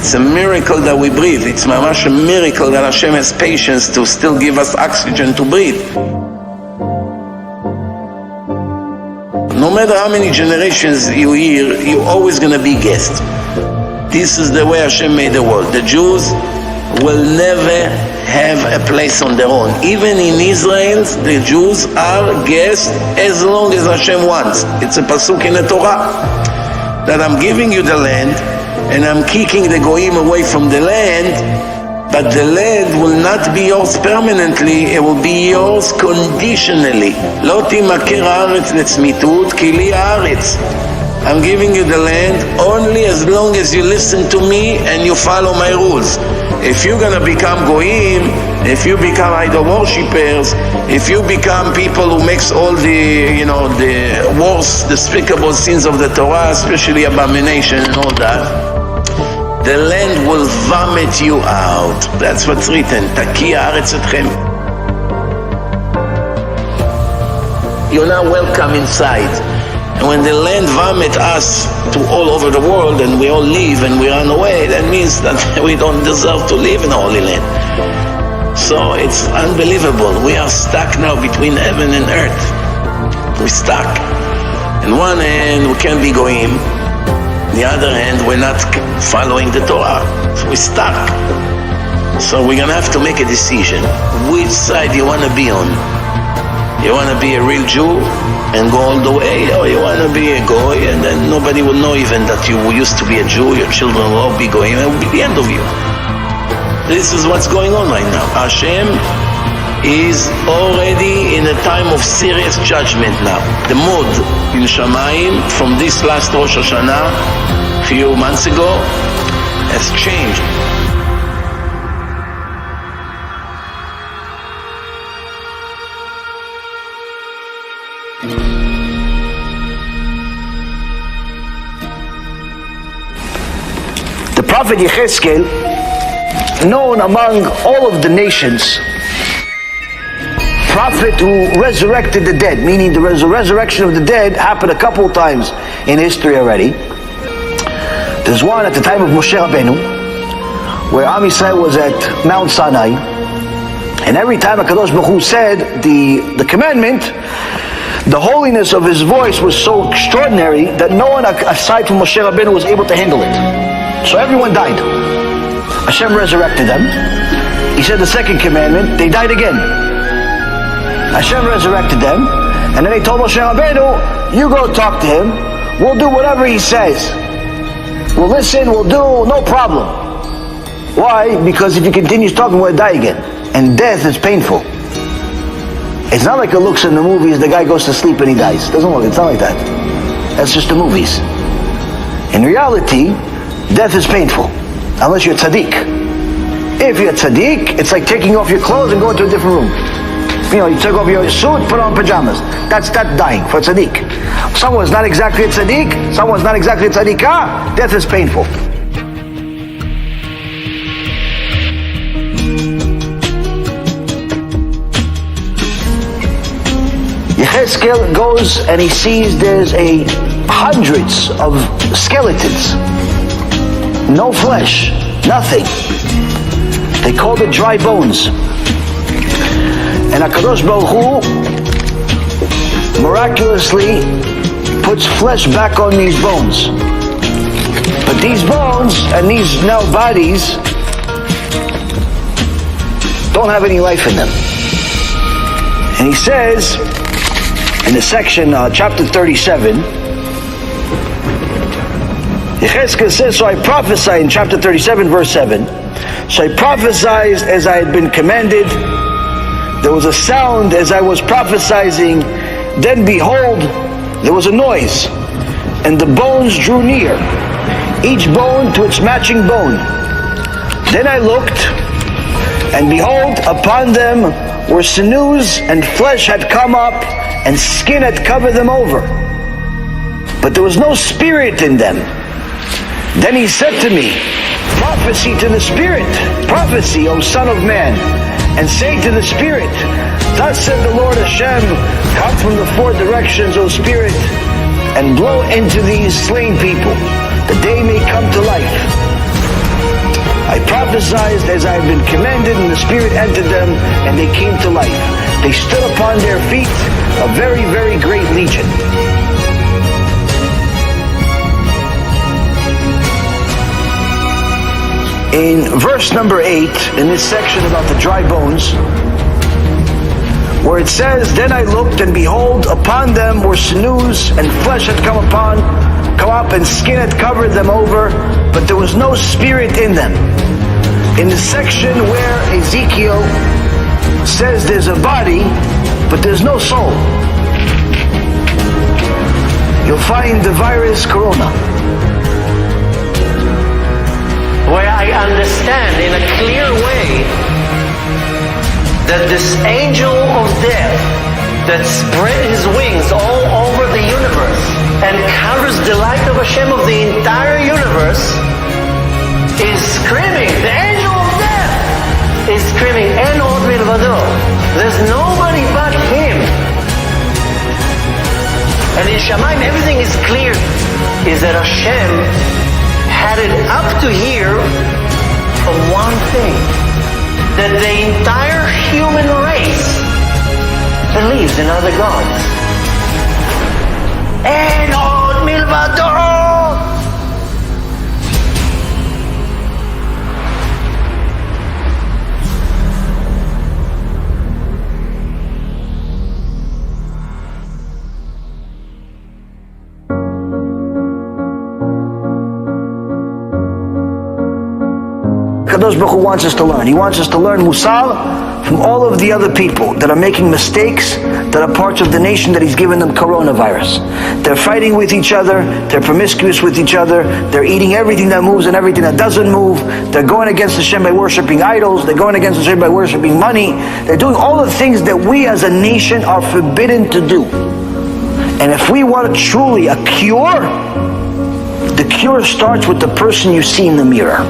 It's a miracle that we breathe. It's mamash a miracle that Hashem has patience to still give us oxygen to breathe. No matter how many generations you hear, you're always going to be guest. This is the way Hashem made the world. The Jews will never have a place on their own. Even in Israel, the Jews are guests as long as Hashem wants. It's a pasuk in the Torah that I'm giving you the land and I'm kicking the goyim away from the land, but the land will not be yours permanently, it will be yours conditionally. לא תימכר הארץ לצמיתות, כי לי הארץ. I'm giving you the land only as long as you listen to me and you follow my rules. If you're gonna become goyim, if you become idol worshippers, if you become people who makes all the worst, despicable sins of the Torah, especially abomination and all that, the land will vomit you out. That's what's written. Takia haaretz etchem. You're not welcome inside. And when the land vomit us to all over the world and we all leave and we run away, that means that we don't deserve to live in the Holy Land. So it's unbelievable. We are stuck now between heaven and earth. We're stuck. On one hand, we can't be goyim. On the other hand, we're not following the Torah. So we're stuck. So we're going to have to make a decision. Which side you want to be on? You want to be a real Jew and go all the way, or you want to be a goy and then nobody will know even that you used to be a Jew, your children will all be goyim, and it will be the end of you. This is what's going on right now. Hashem is already in a time of serious judgment now. The mood in Shamayim from this last Rosh Hashanah a few months ago has changed. The prophet Yechezkel, known among all of the nations, prophet who resurrected the dead, meaning the resurrection of the dead happened a couple of times in history already. There's one at the time of Moshe Rabbeinu, where Am Yisrael was at Mount Sinai, and every time HaKadosh Baruch Hu said the commandment, the holiness of his voice was so extraordinary that no one aside from Moshe Rabbeinu was able to handle it. So everyone died. Hashem resurrected them. He said the second commandment, they died again. Hashem resurrected them, and then he told Moshe Rabbeinu, you go talk to him, we'll do whatever he says. We'll listen, we'll do, no problem. Why? Because if he continues talking, we'll die again. And death is painful. It's not like it looks in the movies, the guy goes to sleep and he dies. It doesn't work, it's not like that. That's just the movies. In reality, death is painful, unless you're tzaddik. If you're tzaddik, it's like taking off your clothes and going to a different room. You take off your suit, put on pajamas. That's dying for tzaddik. Someone's not exactly a tzaddik, someone's not exactly a tzaddikah, death is painful. Yechezkel goes and he sees there's hundreds of skeletons. No flesh, nothing. They called it dry bones. And HaKadosh Baruch Hu miraculously puts flesh back on these bones. But these bones and these now bodies don't have any life in them. And he says in the section, chapter 37, Yechezkel says, so I prophesied in chapter 37, verse 7. So I prophesied as I had been commanded. There was a sound as I was prophesying. Then behold, there was a noise, and the bones drew near, each bone to its matching bone. Then I looked, and behold, upon them were sinews, and flesh had come up, and skin had covered them over. But there was no spirit in them. Then he said to me, prophecy to the spirit, prophecy, O son of man, and say to the spirit, thus said the Lord Hashem, come from the four directions, O spirit, and blow into these slain people, that they may come to life. prophesied as I had been commanded, and the Spirit entered them, and they came to life. They stood upon their feet, a very, very great legion. In verse number 8, in this section about the dry bones, where it says, "Then I looked, and behold, upon them were sinews, and flesh had come up, and skin had covered them over, but there was no spirit in them." In the section where Ezekiel says there's a body, but there's no soul, you'll find the virus corona. Where I understand in a clear way that this angel of death that spread his wings all over the universe and covers the light of Hashem of the entire universe is screaming, the angel of death is screaming, En od milvado. There's nobody but him. And in Shamayim everything is clear, is that Hashem had it up to here for one thing, that the entire human race believes in other gods. En od milvado. Kadosh Baruch Hu wants us to learn. He wants us to learn Musar from all of the other people that are making mistakes, that are parts of the nation that He's given them coronavirus. They're fighting with each other, they're promiscuous with each other, they're eating everything that moves and everything that doesn't move, they're going against Hashem by worshiping idols, they're going against Hashem by worshiping money, they're doing all the things that we as a nation are forbidden to do. And if we want truly a cure, the cure starts with the person you see in the mirror.